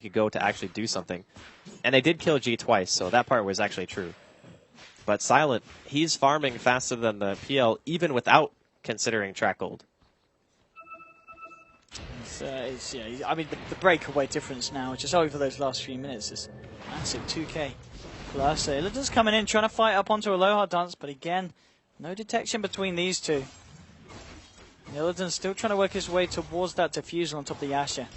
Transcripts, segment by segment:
could go to actually do something. And they did kill G twice, so that part was actually true. But Silent, he's farming faster than the PL, even without considering track gold. I mean, the breakaway difference now, just over those last few minutes, is massive. 2K plus. Illidan's coming in, trying to fight up onto Aloha Dance, but again, no detection between these two. Illidan's still trying to work his way towards that diffusal on top of the Asher.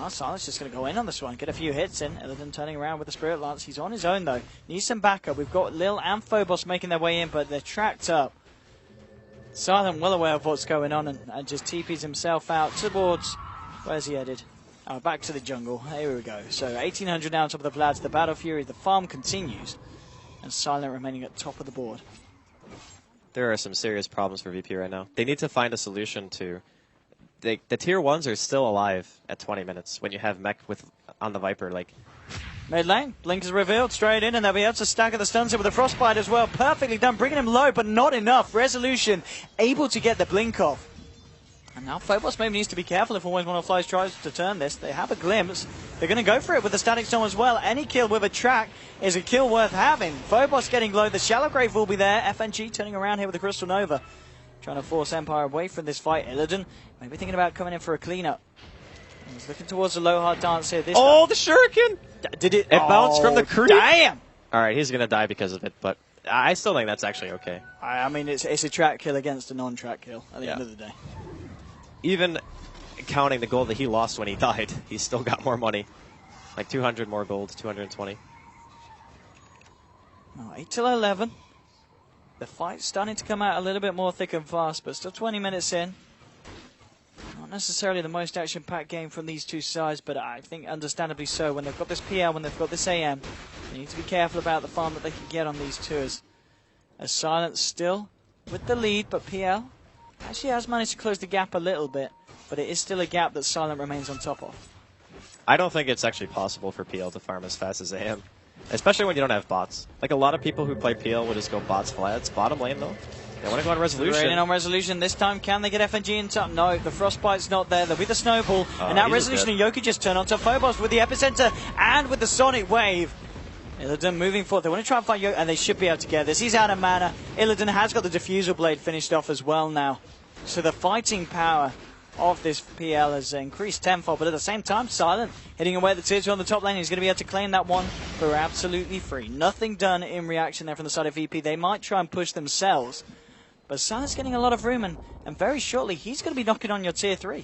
Silent's just going to go in on this one, get a few hits in. Illidan turning around with the Spirit Lance. He's on his own, though. Needs some backup. We've got Lil and Phobos making their way in, but they're tracked up. Silent well aware of what's going on and just TPs himself out towards... Where's he headed? Oh, back to the jungle. Here we go. So 1800 now on top of the Vlads. The Battle Fury, the farm continues. And Silent remaining at top of the board. There are some serious problems for VP right now. They need to find a solution to... the tier 1s are still alive at 20 minutes when you have mech on the Viper. Mid lane, Blink is revealed straight in, and they'll be able to stagger the stuns here with a Frostbite as well. Perfectly done, bringing him low, but not enough. Resolution able to get the Blink off. And now Phobos maybe needs to be careful if always one of Flies tries to turn this. They have a glimpse. They're going to go for it with the Static Storm as well. Any kill with a track is a kill worth having. Phobos getting low. The Shallow Grave will be there. FNG turning around here with the Crystal Nova. Trying to force Empire away from this fight. Illidan maybe thinking about coming in for a cleanup. He's looking towards the Aloha Dance here. This time. The Shuriken! Did it? It bounced from the creep. Damn! Alright, he's going to die because of it, but I still think that's actually okay. I mean, it's a track kill against a non-track kill at the end of the day. Even counting the gold that he lost when he died, he still got more money. Like 200 more gold, 220. Oh, 8 till 11. The fight's starting to come out a little bit more thick and fast, but still 20 minutes in. Not necessarily the most action-packed game from these two sides, but I think understandably so. When they've got this PL, when they've got this AM, they need to be careful about the farm that they can get on these tours. As Silent still with the lead, but PL actually has managed to close the gap a little bit, but it is still a gap that Silent remains on top of. I don't think it's actually possible for PL to farm as fast as AM. Especially when you don't have bots. Like, a lot of people who play PL would just go bots flats. Bottom lane, though, they want to go on Resolution. Raining on Resolution this time. Can they get FNG in top? No, the Frostbite's not there. There'll be the Snowball. And now Resolution and Yoki just turn onto Phobos with the Epicenter and with the Sonic Wave. Illidan moving forward. They want to try and find Yoki, and they should be able to get this. He's out of mana. Illidan has got the Diffusal Blade finished off as well now. So the fighting power of this PL has increased tenfold, but at the same time, Silent hitting away at the tier 2 on the top lane. He's going to be able to claim that one for absolutely free. Nothing done in reaction there from the side of VP. They might try and push themselves, but Silent's getting a lot of room, and very shortly, he's going to be knocking on your tier 3.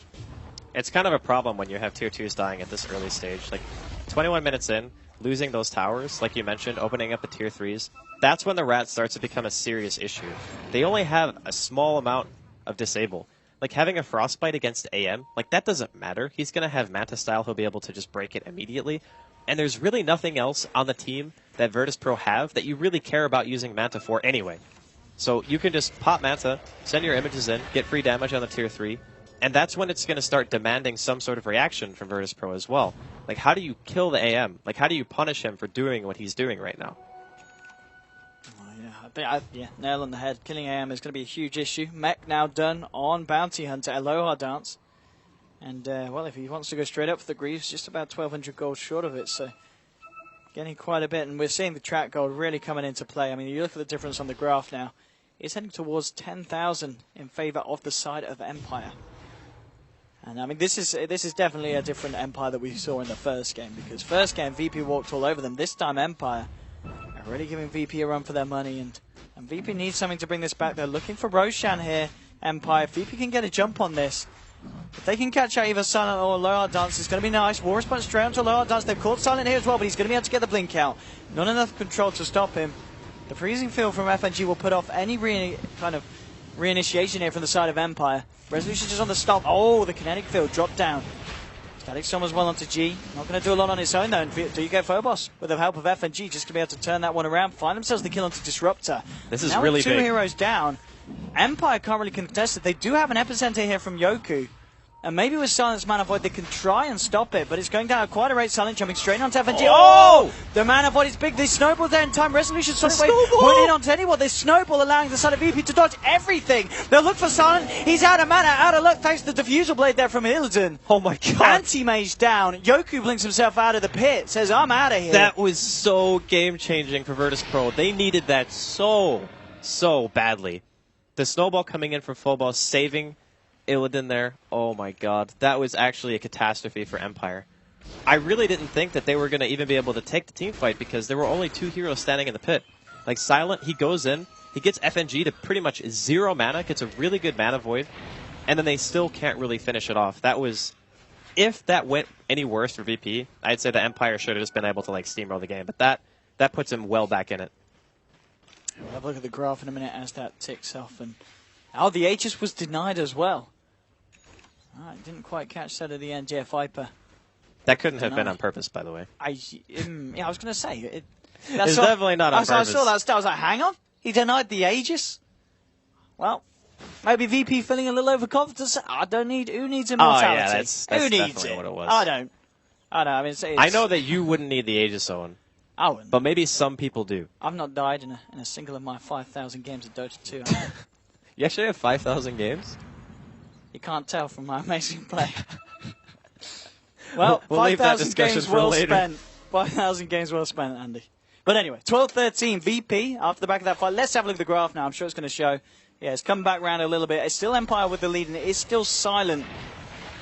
It's kind of a problem when you have tier 2s dying at this early stage. Like, 21 minutes in, losing those towers, like you mentioned, opening up the tier 3s, that's when the rat starts to become a serious issue. They only have a small amount of disable. Like, having a Frostbite against AM, like, that doesn't matter. He's going to have Manta style. He'll be able to just break it immediately. And there's really nothing else on the team that Virtus Pro have that you really care about using Manta for anyway. So you can just pop Manta, send your images in, get free damage on the tier 3, and that's when it's going to start demanding some sort of reaction from Virtus Pro as well. Like, how do you kill the AM? Like, how do you punish him for doing what he's doing right now? Yeah, nail on the head. Killing AM is going to be a huge issue. Mech now done on Bounty Hunter, Aloha Dance. And, well, if he wants to go straight up for the Greaves, just about 1,200 gold short of it, so getting quite a bit. And we're seeing the track gold really coming into play. I mean, you look at the difference on the graph now. It's heading towards 10,000 in favor of the side of Empire. And, I mean, this is definitely a different Empire that we saw in the first game, because first game, VP walked all over them. This time, Empire are really giving VP a run for their money, and VP needs something to bring this back. They're looking for Roshan here, Empire. If VP can get a jump on this, if they can catch out either Silent or Aloha Dance, it's going to be nice. War Response straight onto Aloha Dance. They've caught Silent here as well, but he's going to be able to get the blink out. Not enough control to stop him. The freezing field from FNG will put off any kind of reinitiation here from the side of Empire. Resolution just on the stop. Oh, the kinetic field dropped down. Static Storm as well onto G. Not going to do a lot on its own, though. Do you get Phobos with the help of FNG just to be able to turn that one around, find themselves the kill onto Disruptor. This is now really with big. Two heroes down. Empire can't really contest it. They do have an epicenter here from Yoku, And maybe with Silent's Mana Void, they can try and stop it, but it's going down at quite a rate. Silent jumping straight onto FNG. Oh! The Mana Void is big. They snowball there in time. Resolution Sonic Wave snowball! won't in onto anyone. They snowball, allowing the side of VP to dodge everything. They'll look for Silent. He's out of mana, out of luck, thanks to the Diffusal Blade there from Illidan. Oh my god. Anti-Mage down. Yoku blinks himself out of the pit, says, I'm out of here. That was so game-changing for Virtus Pro. They needed that so badly. The snowball coming in from full ball, saving Illidan there. Oh my god. That was actually a catastrophe for Empire. I really didn't think that they were going to even be able to take the team fight because there were only 2 heroes standing in the pit. Like Silent, he goes in, he gets FNG to pretty much 0 mana, gets a really good mana void, and then they still can't really finish it off. That was... If that went any worse for VP, I'd say the Empire should have just been able to like steamroll the game, but that puts him well back in it. We'll have a look at the graph in a minute as that ticks off. And the Aegis was denied as well. Didn't quite catch that at the end. Yeah, Viper. That couldn't have been on purpose, by the way. Yeah, I was going to say. It's definitely not on purpose. I saw that stat. I was like, hang on. He denied the Aegis? Well, maybe VP feeling a little overconfident. Who needs immortality? Oh, yeah, that's who needs definitely it? what it was. I don't. I mean, I know that you wouldn't need the Aegis Owen. I wouldn't. But maybe some people do. I've not died in a single of my 5,000 games of Dota 2. You actually have 5,000 games? You can't tell from my amazing play. Well, we'll leave that 5,000 discussion games for well later. spent. 5,000 games well spent, Andy. But anyway, 12-13 VP after the back of that fight. Let's have a look at the graph now. I'm sure it's going to show. Yeah, it's come back around a little bit. It's still Empire with the lead, and it is still Silent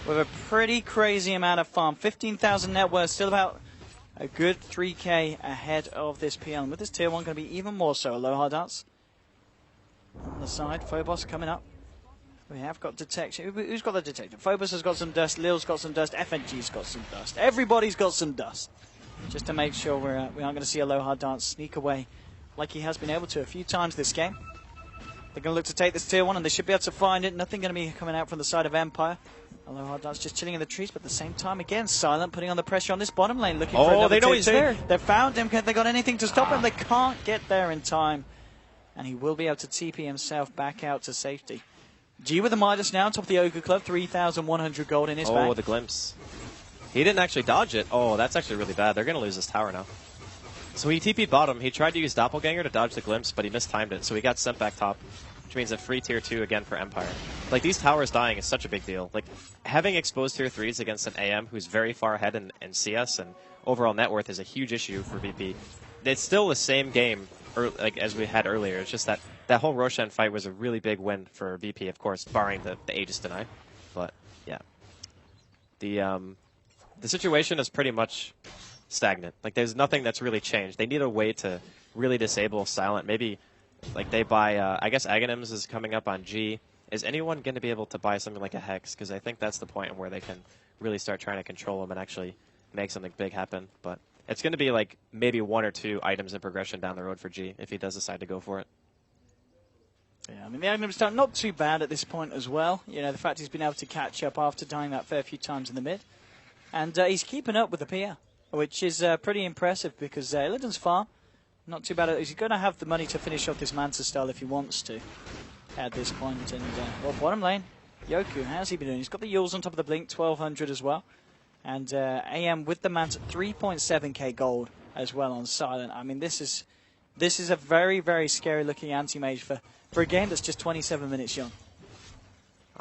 with a pretty crazy amount of farm. 15,000 net worth, still about a good 3k ahead of this PL. And with this tier 1 going to be even more so. Aloha Dance on the side. Phobos coming up. We have got detection. Who's got the detection? Phobos has got some dust. Lil's got some dust. FNG's got some dust. Everybody's got some dust. Just to make sure we aren't going to see Aloha Dance sneak away like he has been able to a few times this game. They're going to look to take this tier 1, and they should be able to find it. Nothing going to be coming out from the side of Empire. Aloha Dance just chilling in the trees, but at the same time, again, Silent putting on the pressure on this bottom lane, looking for another they know tier he's 2. there. They found him. They got anything to stop him? They can't get there in time. And he will be able to TP himself back out to safety. G with the Midas now, top of the Ogre Club, 3,100 gold in his bag. Oh, the glimpse. He didn't actually dodge it. Oh, that's actually really bad. They're going to lose this tower now. So he TP'd bottom. He tried to use Doppelganger to dodge the glimpse, but he mistimed it, so he got sent back top, which means a free tier 2 again for Empire. Like, these towers dying is such a big deal. Like, having exposed tier 3s against an AM who's very far ahead in CS and overall net worth is a huge issue for VP. It's still the same game as we had earlier. It's just that whole Roshan fight was a really big win for VP, of course, barring the Aegis deny. But, yeah. The situation is pretty much stagnant. Like, there's nothing that's really changed. They need a way to really disable Silent. Maybe, like, they buy, I guess Aghanims is coming up on G. Is anyone going to be able to buy something like a Hex? Because I think that's the point where they can really start trying to control them and actually make something big happen. But it's going to be, like, maybe 1 or 2 items in progression down the road for G if he does decide to go for it. Yeah, I mean, the Aghanims not too bad at this point as well. You know, the fact he's been able to catch up after dying that fair few times in the mid. And he's keeping up with the PR, which is pretty impressive because Illidan's farm, not too bad. He's going to have the money to finish off this Manta style if he wants to at this point. And, well, bottom lane, Yoku, how's he been doing? He's got the Yules on top of the Blink, 1,200 as well. And AM with the Manta, 3.7k gold as well on Silent. I mean, this is a very, very scary looking anti-mage for a game that's just 27 minutes young.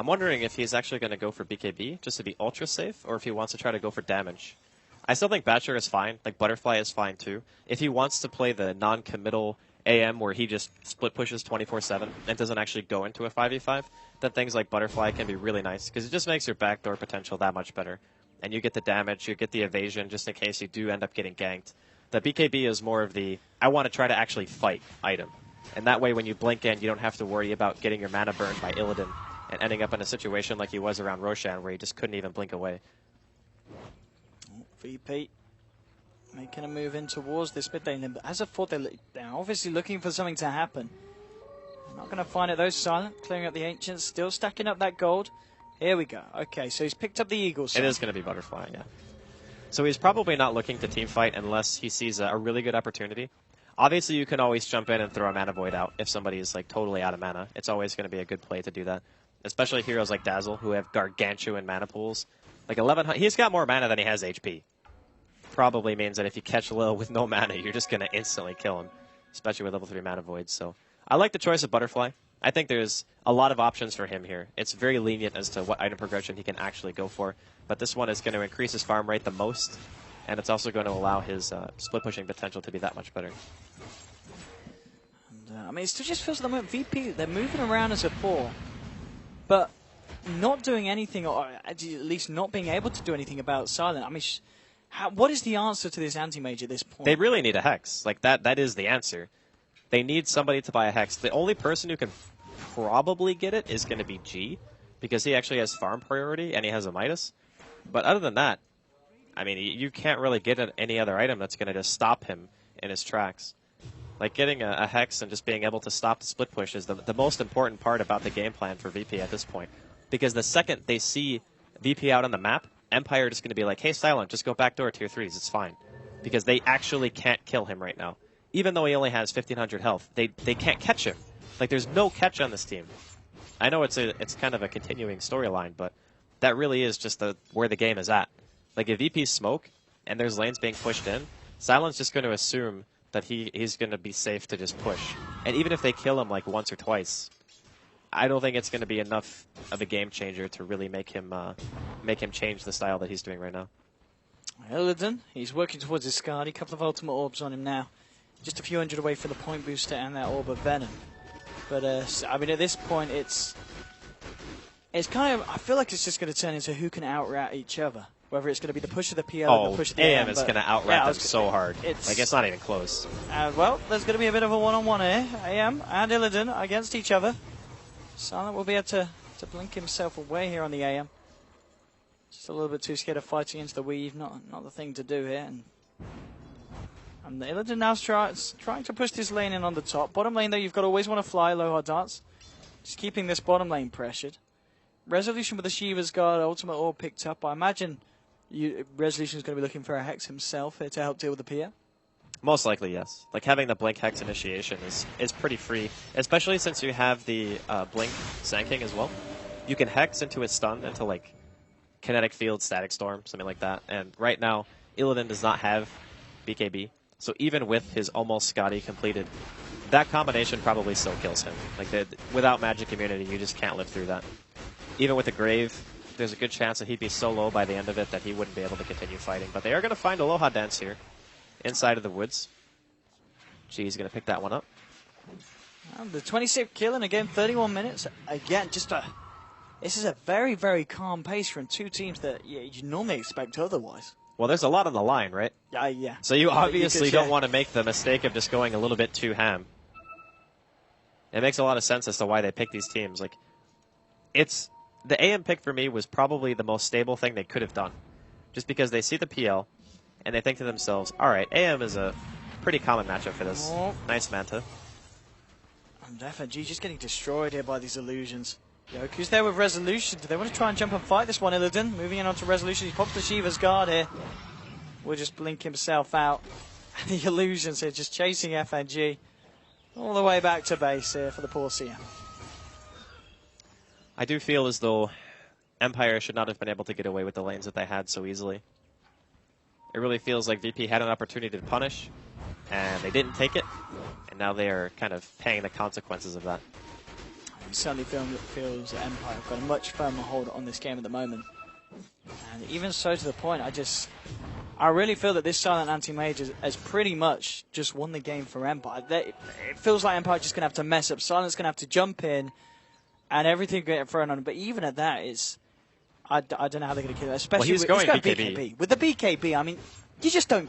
I'm wondering if he's actually going to go for BKB just to be ultra safe, or if he wants to try to go for damage. I still think Batcher is fine. Like, Butterfly is fine too. If he wants to play the non-committal AM where he just split pushes 24/7 and doesn't actually go into a 5v5, then things like Butterfly can be really nice because it just makes your backdoor potential that much better. And you get the damage, you get the evasion just in case you do end up getting ganked. The BKB is more of the, I want to try to actually fight item. And that way when you blink in, you don't have to worry about getting your mana burned by Illidan and ending up in a situation like he was around Roshan where he just couldn't even blink away. VP making a move in towards this mid lane. But as I thought, they're obviously looking for something to happen. They're not going to find it though. Silent, clearing up the Ancients, still stacking up that gold. Here we go. Okay, so he's picked up the Eagles. It is going to be Butterfly, yeah. So he's probably not looking to teamfight unless he sees a really good opportunity. Obviously, you can always jump in and throw a mana void out if somebody is like totally out of mana. It's always going to be a good play to do that. especially heroes like Dazzle who have gargantuan mana pools. Like 1100, he's got more mana than he has HP. Probably means that if you catch Lil with no mana, you're just going to instantly kill him, especially with level 3 mana voids. So I like the choice of Butterfly. I think there's a lot of options for him here. It's very lenient as to what item progression he can actually go for, but this one is going to increase his farm rate the most, and it's also going to allow his split pushing potential to be that much better. And, I mean, it still just feels at the moment VP, they're moving around as a 4, but not doing anything, or at least not being able to do anything about Silent. I mean, what is the answer to this anti-mage at this point? They really need a Hex. Like, that is the answer. They need somebody to buy a Hex. The only person who can probably get it is going to be G, because he actually has farm priority and he has a Midas. But other than that, I mean, you can't really get any other item that's going to just stop him in his tracks. Like, getting a Hex and just being able to stop the split push is the most important part about the game plan for VP at this point. Because the second they see VP out on the map, Empire is going to be like, hey, Silent, just go backdoor tier 3s, it's fine. Because they actually can't kill him right now. Even though he only has 1,500 health, they can't catch him. Like, there's no catch on this team. I know it's kind of a continuing storyline, but that really is just where the game is at. Like, if VP's smoke and there's lanes being pushed in, Silent's just going to assume that he's going to be safe to just push. And even if they kill him like once or twice, I don't think it's going to be enough of a game changer to really make him change the style that he's doing right now. Illidan, he's working towards his Skadi. A couple of ultimate orbs on him now. Just a few hundred away for the point booster and that orb of Venom. But, I mean, at this point, it's kind of, I feel like it's just going to turn into who can out-rat each other. Whether it's going to be the push of the PL or the push of the AM. AM is going to out-rat them so hard. It's not even close. Well, there's going to be a bit of a one-on-one here. AM and Illidan against each other. Silent will be able to blink himself away here on the AM. Just a little bit too scared of fighting into the weave. Not the thing to do here. And Illidan now trying to push this lane in on the top. Bottom lane, though, you've got to always want to fly low hard dance. Just keeping this bottom lane pressured. Resolution with the Shiva's Guard, ultimate orb picked up. I imagine Resolution is going to be looking for a Hex himself here to help deal with the Pia. Most likely, yes. Like, having the Blink Hex initiation is pretty free, especially since you have the Blink Sand as well. You can Hex into his stun, into, like, Kinetic Field, Static Storm, something like that. And right now, Illidan does not have BKB. So even with his almost Skadi completed, that combination probably still kills him. Like, without magic immunity, you just can't live through that. Even with the Grave, there's a good chance that he'd be so low by the end of it that he wouldn't be able to continue fighting. But they are going to find Aloha Dance here, inside of the woods. G's going to pick that one up. And the 26th kill in again, 31 minutes. Again, this is a very, very calm pace from two teams that you normally expect otherwise. Well, there's a lot on the line, right? Yeah. So you obviously don't want to make the mistake of just going a little bit too ham. It makes a lot of sense as to why they pick these teams. Like, the AM pick for me was probably the most stable thing they could have done. Just because they see the PL, and they think to themselves, all right, AM is a pretty common matchup for this. Oh. Nice Manta. And FNG just getting destroyed here by these illusions. Yoku's there with Resolution. Do they want to try and jump and fight this one, Illidan? Moving in onto Resolution. He pops the Shiva's Guard here. Will just blink himself out. The illusions here just chasing FNG all the way back to base here for the poor CM. I do feel as though Empire should not have been able to get away with the lanes that they had so easily. It really feels like VP had an opportunity to punish, and they didn't take it, and now they are kind of paying the consequences of that. It certainly feels that Empire have got a much firmer hold on this game at the moment. And even so to the point, I really feel that this Silent Anti-Mage has pretty much just won the game for Empire. It feels like Empire just going to have to mess up. Silent's going to have to jump in, and everything get thrown on him. But even at that, I don't know how they're going to kill it. Especially he's going BKB. With the BKB, I mean, you just don't